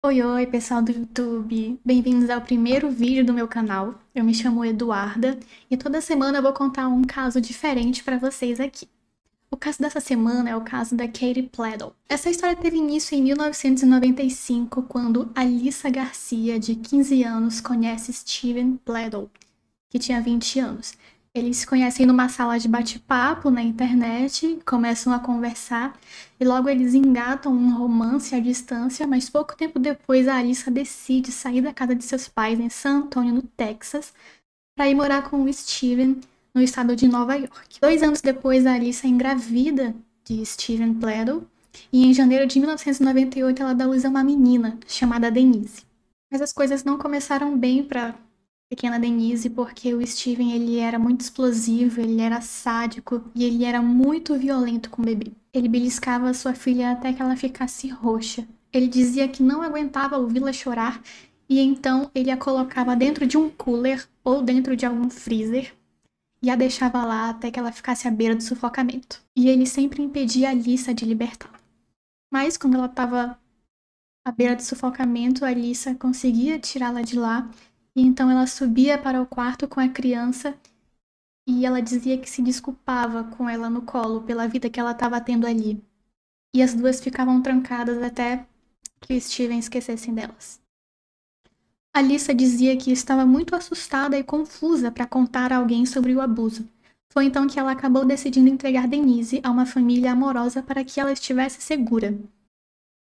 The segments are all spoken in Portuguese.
Oi, oi, pessoal do YouTube! Bem-vindos ao primeiro vídeo do meu canal. Eu me chamo Eduarda e toda semana eu vou contar um caso diferente para vocês aqui. O caso dessa semana é o caso da Katie Pledel. Essa história teve início em 1995, quando Alyssa Garcia, de 15 anos, conhece Steven Pledel, que tinha 20 anos. Eles se conhecem numa sala de bate-papo na internet, começam a conversar e logo eles engatam um romance à distância, mas pouco tempo depois a Alyssa decide sair da casa de seus pais em San Antonio, no Texas, para ir morar com o Steven no estado de Nova York. 2 anos depois, a Alyssa é engravida de Steven Pledel e em janeiro de 1998 ela dá luz a uma menina chamada Denise. Mas as coisas não começaram bem para pequena Denise, porque o Steven ele era muito explosivo, ele era sádico e ele era muito violento com o bebê. Ele beliscava sua filha até que ela ficasse roxa. Ele dizia que não aguentava ouvi-la chorar e então ele a colocava dentro de um cooler ou dentro de algum freezer e a deixava lá até que ela ficasse à beira do sufocamento. E ele sempre impedia a Alyssa de libertá-la. Mas quando ela estava à beira do sufocamento, a Alyssa conseguia tirá-la de lá e então ela subia para o quarto com a criança e ela dizia que se desculpava com ela no colo pela vida que ela estava tendo ali. E as duas ficavam trancadas até que o Steven esquecessem delas. Alyssa dizia que estava muito assustada e confusa para contar a alguém sobre o abuso. Foi então que ela acabou decidindo entregar Denise a uma família amorosa para que ela estivesse segura.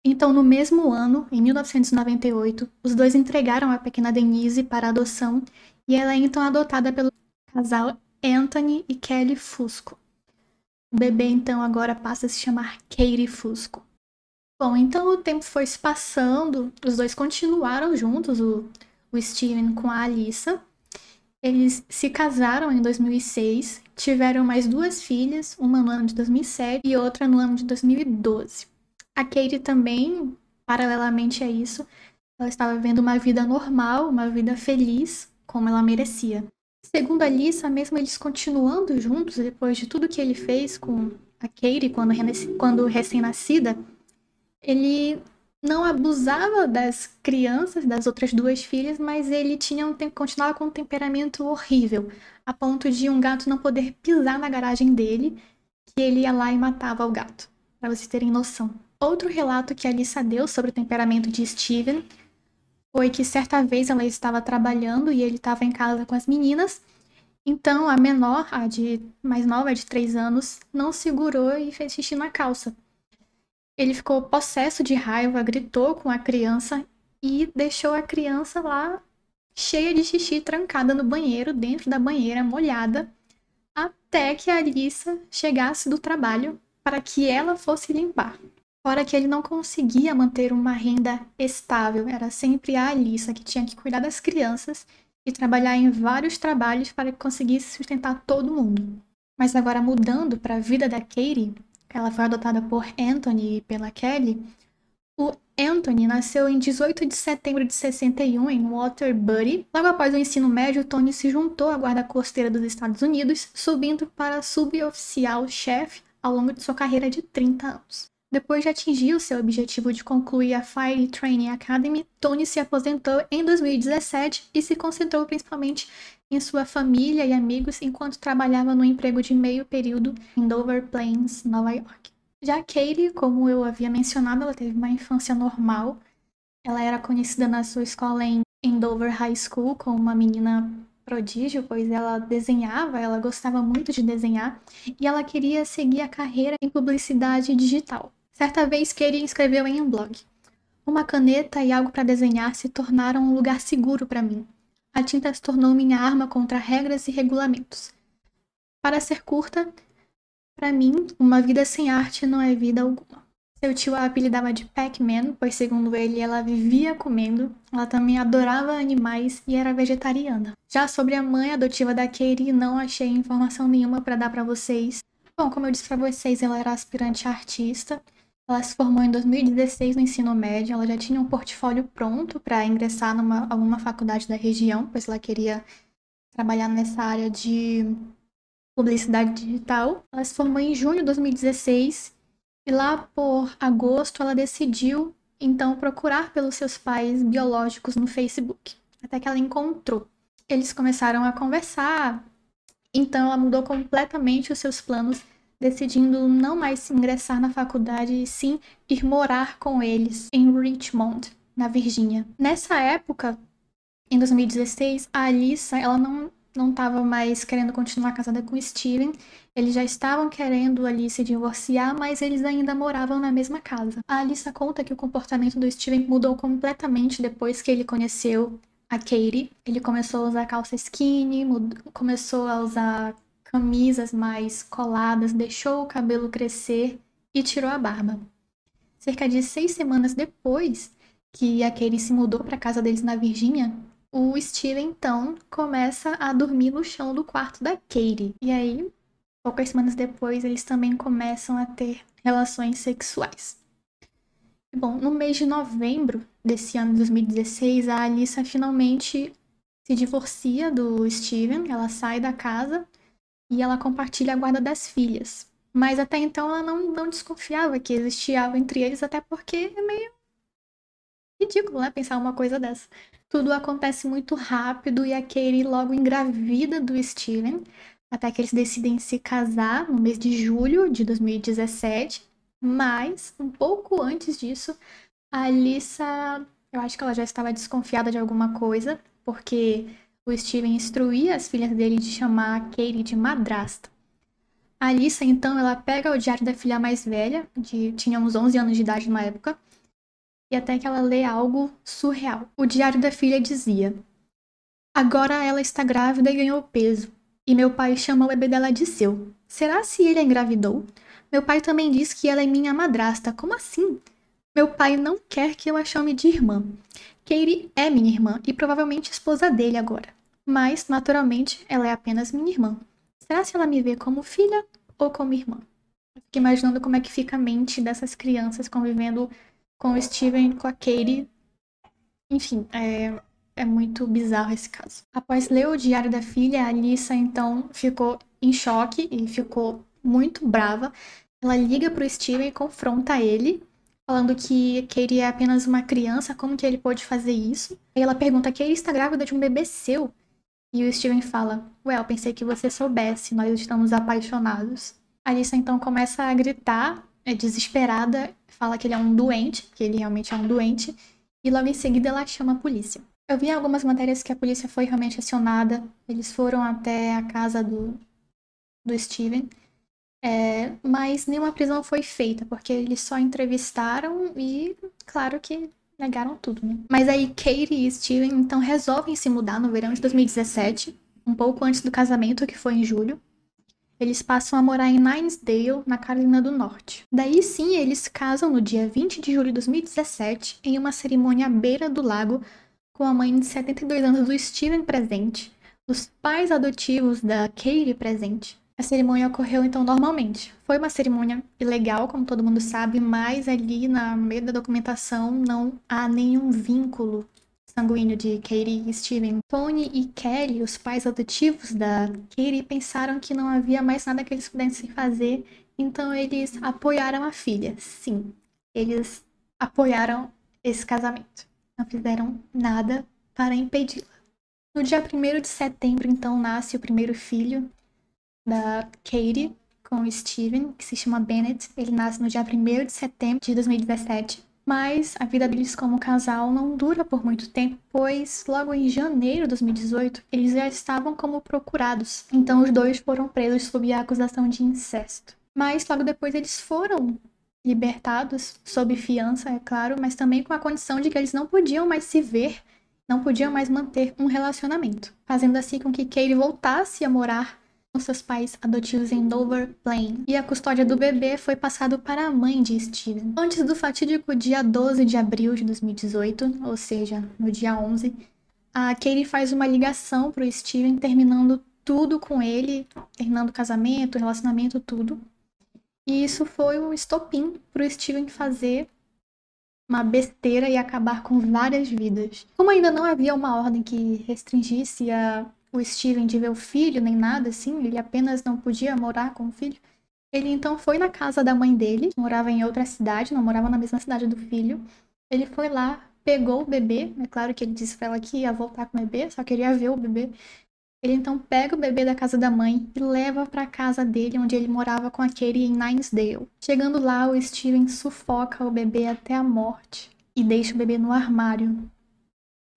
Então, no mesmo ano, em 1998, os dois entregaram a pequena Denise para adoção e ela é então adotada pelo casal Anthony e Kelly Fusco. O bebê então agora passa a se chamar Katie Fusco. Bom, então o tempo foi se passando, os dois continuaram juntos, o Steven com a Alyssa. Eles se casaram em 2006, tiveram mais duas filhas, uma no ano de 2007 e outra no ano de 2012. A Katie também, paralelamente a isso, ela estava vivendo uma vida normal, uma vida feliz, como ela merecia. Segundo a Alyssa, mesmo eles continuando juntos, depois de tudo que ele fez com a Katie quando recém-nascida, ele não abusava das crianças, das outras duas filhas, mas ele continuava com um temperamento horrível, a ponto de um gato não poder pisar na garagem dele, que ele ia lá e matava o gato, para vocês terem noção. Outro relato que a Alyssa deu sobre o temperamento de Steven foi que certa vez ela estava trabalhando e ele estava em casa com as meninas, então a menor, a de mais nova, de 3 anos, não segurou e fez xixi na calça. Ele ficou possesso de raiva, gritou com a criança e deixou a criança lá cheia de xixi, trancada no banheiro, dentro da banheira, molhada, até que a Alyssa chegasse do trabalho para que ela fosse limpar. Fora que ele não conseguia manter uma renda estável, era sempre a Alyssa que tinha que cuidar das crianças e trabalhar em vários trabalhos para que conseguisse sustentar todo mundo. Mas agora mudando para a vida da Katie, ela foi adotada por Anthony e pela Kelly. O Anthony nasceu em 18 de setembro de 61 em Waterbury. Logo após o ensino médio, Tony se juntou à Guarda Costeira dos Estados Unidos, subindo para suboficial-chefe ao longo de sua carreira de 30 anos. Depois de atingir o seu objetivo de concluir a Fire Training Academy, Tony se aposentou em 2017 e se concentrou principalmente em sua família e amigos enquanto trabalhava no emprego de meio período em Dover Plains, Nova York. Já Katie, como eu havia mencionado, ela teve uma infância normal. Ela era conhecida na sua escola em Dover High School como uma menina prodígio, pois ela desenhava, ela gostava muito de desenhar e ela queria seguir a carreira em publicidade digital. Certa vez, Katie escreveu em um blog: "Uma caneta e algo para desenhar se tornaram um lugar seguro para mim. A tinta se tornou minha arma contra regras e regulamentos. Para ser curta, para mim, uma vida sem arte não é vida alguma." Seu tio a apelidava de Pac-Man, pois segundo ele, ela vivia comendo, ela também adorava animais e era vegetariana. Já sobre a mãe adotiva da Katie, não achei informação nenhuma para dar para vocês. Bom, como eu disse para vocês, ela era aspirante a artista. Ela se formou em 2016 no ensino médio, ela já tinha um portfólio pronto para ingressar numa alguma faculdade da região, pois ela queria trabalhar nessa área de publicidade digital. Ela se formou em junho de 2016 e lá por agosto ela decidiu então procurar pelos seus pais biológicos no Facebook, até que ela encontrou. Eles começaram a conversar, então ela mudou completamente os seus planos, decidindo não mais ingressar na faculdade e sim ir morar com eles em Richmond, na Virgínia. Nessa época, em 2016, a Alyssa, ela não estava mais querendo continuar casada com o Steven. Eles já estavam querendo ali se divorciar, mas eles ainda moravam na mesma casa. A Alyssa conta que o comportamento do Steven mudou completamente depois que ele conheceu a Katie. Ele começou a usar calça skinny, começou a usar camisas mais coladas, deixou o cabelo crescer e tirou a barba. Cerca de 6 semanas depois que a Katie se mudou para a casa deles na Virgínia, o Steven, então, começa a dormir no chão do quarto da Katie. E aí, poucas semanas depois, eles também começam a ter relações sexuais. Bom, no mês de novembro desse ano de 2016, a Alyssa finalmente se divorcia do Steven, ela sai da casa e ela compartilha a guarda das filhas. Mas até então ela não desconfiava que existia algo entre eles, até porque é meio ridículo, né? Pensar uma coisa dessa. Tudo acontece muito rápido e a Katie logo engravida do Steven, até que eles decidem se casar no mês de julho de 2017. Mas, um pouco antes disso, a Alyssa, eu acho que ela já estava desconfiada de alguma coisa, porque o Steven instruía as filhas dele de chamar a Katie de madrasta. A Alyssa, então, ela pega o diário da filha mais velha, tinha uns 11 anos de idade na época, e até que ela lê algo surreal. O diário da filha dizia: agora ela está grávida e ganhou peso, e meu pai chama o bebê dela de seu. Será se ele a engravidou? Meu pai também diz que ela é minha madrasta. Como assim? Meu pai não quer que eu a chame de irmã. Katie é minha irmã e provavelmente esposa dele agora. Mas, naturalmente, ela é apenas minha irmã. Será se ela me vê como filha ou como irmã? Eu fico imaginando como é que fica a mente dessas crianças convivendo com o Steven, com a Katie. Enfim, é muito bizarro esse caso. Após ler o diário da filha, a Alyssa então ficou em choque e ficou muito brava. Ela liga pro Steven e confronta ele, falando que Katie é apenas uma criança, como que ele pode fazer isso? Aí ela pergunta: Katie está grávida de um bebê seu? E o Steven fala: pensei que você soubesse, nós estamos apaixonados. A Alyssa então começa a gritar, desesperada, fala que ele é um doente, que ele realmente é um doente, e logo em seguida ela chama a polícia. Eu vi em algumas matérias que a polícia foi realmente acionada, eles foram até a casa do Steven, mas nenhuma prisão foi feita, porque eles só entrevistaram e, claro que negaram tudo, né? Mas aí Katie e Steven então resolvem se mudar no verão de 2017, um pouco antes do casamento, que foi em julho. Eles passam a morar em Ninesdale, na Carolina do Norte. Daí sim, eles casam no dia 20 de julho de 2017, em uma cerimônia à beira do lago, com a mãe de 72 anos do Steven presente, os pais adotivos da Katie presente. A cerimônia ocorreu então normalmente. Foi uma cerimônia ilegal, como todo mundo sabe, mas ali na meio da documentação não há nenhum vínculo sanguíneo de Katie e Steven. Tony e Kelly, os pais adotivos da Katie, pensaram que não havia mais nada que eles pudessem fazer, então eles apoiaram a filha. Sim, eles apoiaram esse casamento. Não fizeram nada para impedi-la. No dia 1º de setembro, então, nasce o primeiro filho da Katie com o Steven, que se chama Bennett. Ele nasce no dia 1º de setembro de 2017. Mas a vida deles como casal não dura por muito tempo, pois logo em janeiro de 2018 eles já estavam como procurados. Então os dois foram presos sob a acusação de incesto. Mas logo depois eles foram libertados, sob fiança, é claro, mas também com a condição de que eles não podiam mais se ver, não podiam mais manter um relacionamento, fazendo assim com que Katie voltasse a morar com seus pais adotivos em Dover Plain, e a custódia do bebê foi passado para a mãe de Steven. Antes do fatídico dia 12 de abril de 2018, ou seja, no dia 11, a Katie faz uma ligação pro Steven, terminando tudo com ele, terminando o casamento, o relacionamento, tudo. E isso foi um estopim pro Steven fazer uma besteira e acabar com várias vidas. Como ainda não havia uma ordem que restringisse o Steven de ver o filho, nem nada assim, ele apenas não podia morar com o filho, ele então foi na casa da mãe dele, morava em outra cidade, não morava na mesma cidade do filho, Ele foi lá, pegou o bebê, é claro que ele disse pra ela que ia voltar com o bebê, só queria ver o bebê. Ele então pega o bebê da casa da mãe e leva pra casa dele, onde ele morava com a Katie em Ninesdale. Chegando lá, o Steven sufoca o bebê até a morte e deixa o bebê no armário.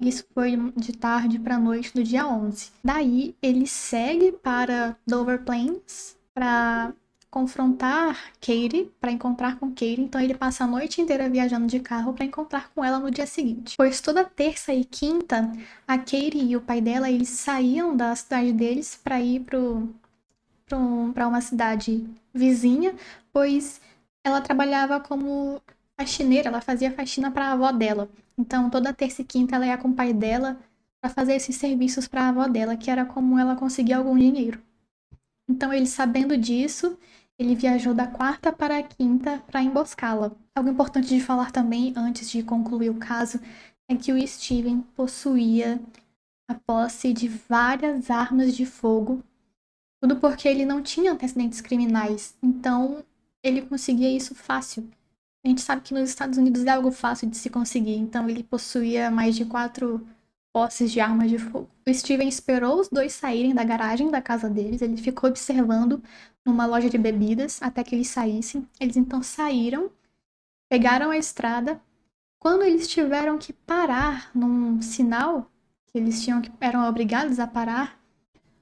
Isso foi de tarde para noite do dia 11. Daí ele segue para Dover Plains para confrontar Katie, para encontrar com Katie. Então ele passa a noite inteira viajando de carro para encontrar com ela no dia seguinte. Pois toda terça e quinta, a Katie e o pai dela eles saíam da cidade deles para ir para uma cidade vizinha, pois ela trabalhava como faxineira, ela fazia faxina para a avó dela. Então, toda terça e quinta ela ia com o pai dela para fazer esses serviços para a avó dela, que era como ela conseguia algum dinheiro. Então, ele sabendo disso, ele viajou da quarta para a quinta para emboscá-la. Algo importante de falar também, antes de concluir o caso, é que o Steven possuía a posse de várias armas de fogo, tudo porque ele não tinha antecedentes criminais. Então, ele conseguia isso fácil. A gente sabe que nos Estados Unidos é algo fácil de se conseguir, então ele possuía mais de 4 posses de armas de fogo. O Steven esperou os dois saírem da garagem da casa deles, ele ficou observando numa loja de bebidas até que eles saíssem. Eles então saíram, pegaram a estrada. Quando eles tiveram que parar num sinal, que eram obrigados a parar,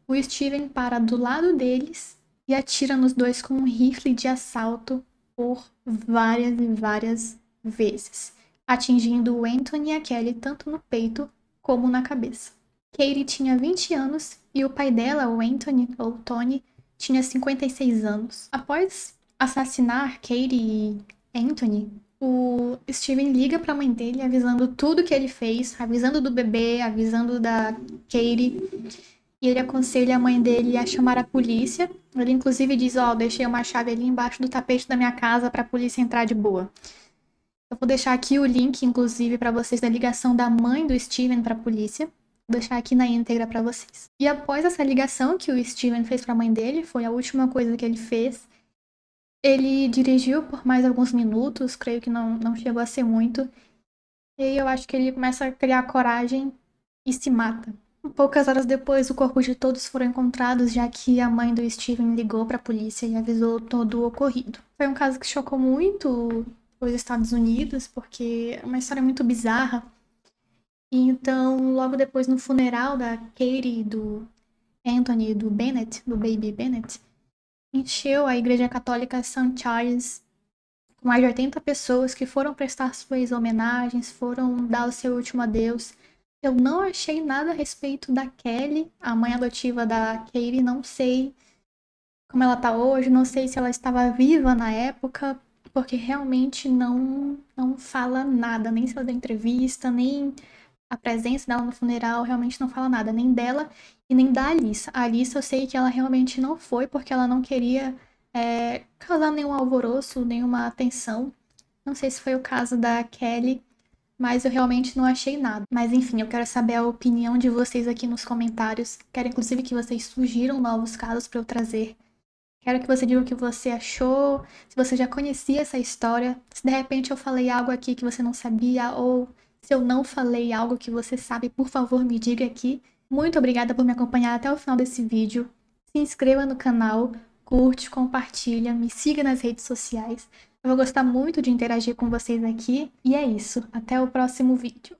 o Steven para do lado deles e atira nos dois com um rifle de assalto por várias e várias vezes, atingindo o Anthony e a Kelly tanto no peito como na cabeça. Katie tinha 20 anos e o pai dela, o Anthony, ou Tony, tinha 56 anos. Após assassinar Katie e Anthony, o Steven liga para a mãe dele avisando tudo que ele fez, avisando do bebê, avisando da Katie. E ele aconselha a mãe dele a chamar a polícia. Ele inclusive diz, deixei uma chave ali embaixo do tapete da minha casa para a polícia entrar de boa. Eu vou deixar aqui o link, inclusive, para vocês da ligação da mãe do Steven para a polícia. Vou deixar aqui na íntegra para vocês. E após essa ligação que o Steven fez para a mãe dele, foi a última coisa que ele fez. Ele dirigiu por mais alguns minutos, creio que não chegou a ser muito. E aí eu acho que ele começa a criar coragem e se mata. Poucas horas depois, o corpo de todos foram encontrados, já que a mãe do Steven ligou para a polícia e avisou todo o ocorrido. Foi um caso que chocou muito os Estados Unidos, porque é uma história muito bizarra. E então, logo depois, no funeral da Katie, do Anthony e do Bennett, do Baby Bennett, encheu a Igreja Católica St. Charles com mais de 80 pessoas que foram prestar suas homenagens, foram dar o seu último adeus. Eu não achei nada a respeito da Kelly, a mãe adotiva da Katie, não sei como ela tá hoje, não sei se ela estava viva na época, porque realmente não fala nada, nem se ela deu entrevista, nem a presença dela no funeral, realmente não fala nada, nem dela e nem da Alissa. A Alissa eu sei que ela realmente não foi, porque ela não queria causar nenhum alvoroço, nenhuma atenção. Não sei se foi o caso da Kelly, mas eu realmente não achei nada. Mas enfim, eu quero saber a opinião de vocês aqui nos comentários. Quero inclusive que vocês sugiram novos casos para eu trazer. Quero que você diga o que você achou, se você já conhecia essa história, se de repente eu falei algo aqui que você não sabia, ou se eu não falei algo que você sabe, por favor, me diga aqui. Muito obrigada por me acompanhar até o final desse vídeo. Se inscreva no canal, curte, compartilha, me siga nas redes sociais. Eu vou gostar muito de interagir com vocês aqui. E é isso. Até o próximo vídeo.